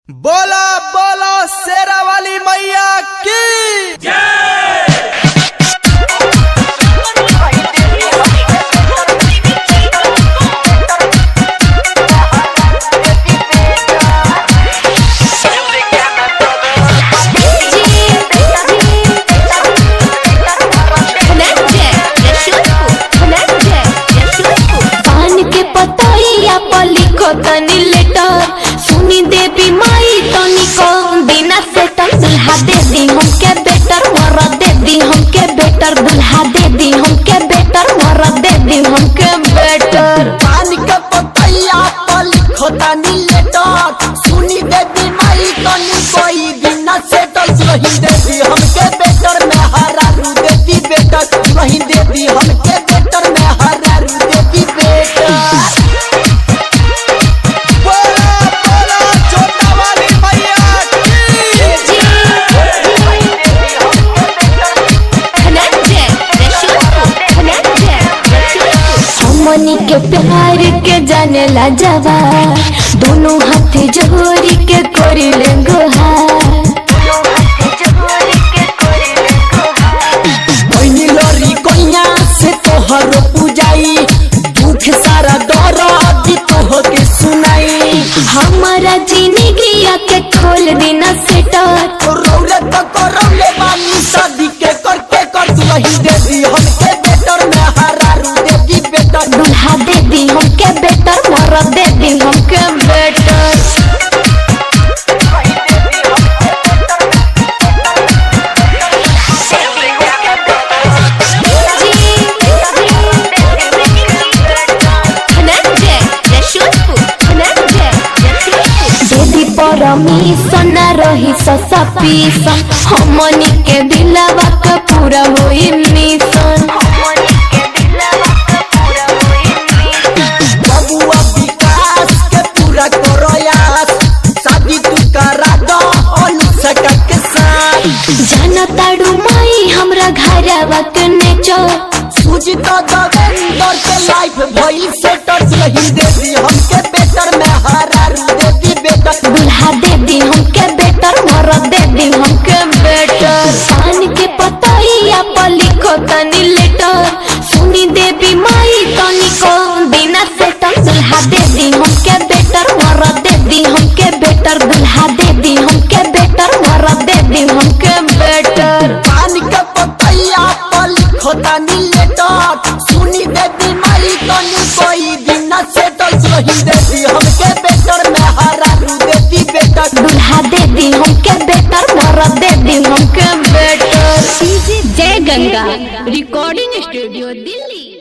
बोला बोला शेरा वाली मैया की जय। तनी लेटर सुनी देवी माई तनी को बिना सेटल दुल्हा दे दी हमके बेटर वरा दे दी हमके बेटर दुल्हा दे दी हमके बेटर वरा दे दी हमके बेटर पानी के पतैया पर लिखो तनी लेटर सुनी देवी माई तनी कोई बिना सेटल दुल्ही दे दी हमके बेटर में हरा रू देती बेटर दुल्ही दे दी हमके बेटर में हरा रू देती बेटर। मनी के प्यार के जाने ला जवा दोनों हाथ जोड़ी के कोरी ले गुहार कोई लोरी कोइया से तोहर पूजाई दुख सारा दर्द तोह के सुनाई हमारा जिंदगी के खोल देना सेटर रौले तो करौले बानी शादी के करके कर दुल्ही दे दी हमके बेटर में हरा रू देती बेटर दुल्हा दे दी हमके बेटर मोरा दे दी हमके बेटर। परमिशन रही सपीसन हमनी के दिलवा के पूरा होई मिशन बबुआ विकास के पूरा करयास शादी तू करा दो अनुष्का के साथ जानताड़ू माई हमरा घरवा के नेचर सुजीता देवेंद्र के लाइफ भइल सेटर दुल्ही दे दी हमके बेटर में हरा रू देती बेटर दुल्हा दे दी हमके बेटर मोरा दे दी हमके बेटर पान के पतैया पर लिखो तनी लेटर सुनी देवी माई तनी को बिना सेटल दुल्हा दे दी हमके बेटर मोरा दे दी हमके बेटर दुल्हा दे दी हमके बेटर मोरा दे दी हमके बेटर पानी के पतैया पर लिखो तनी लेटर सुनी देवी माई तनी कोई बिना सेटल दुल्ही दे दी हमके बेटर में हरा रू देती बेटर दुल्हा दे दी हमके बेटर मोरा दे दी हमके बेटर। जय गंगा रिकॉर्डिंग स्टूडियो दिल्ली।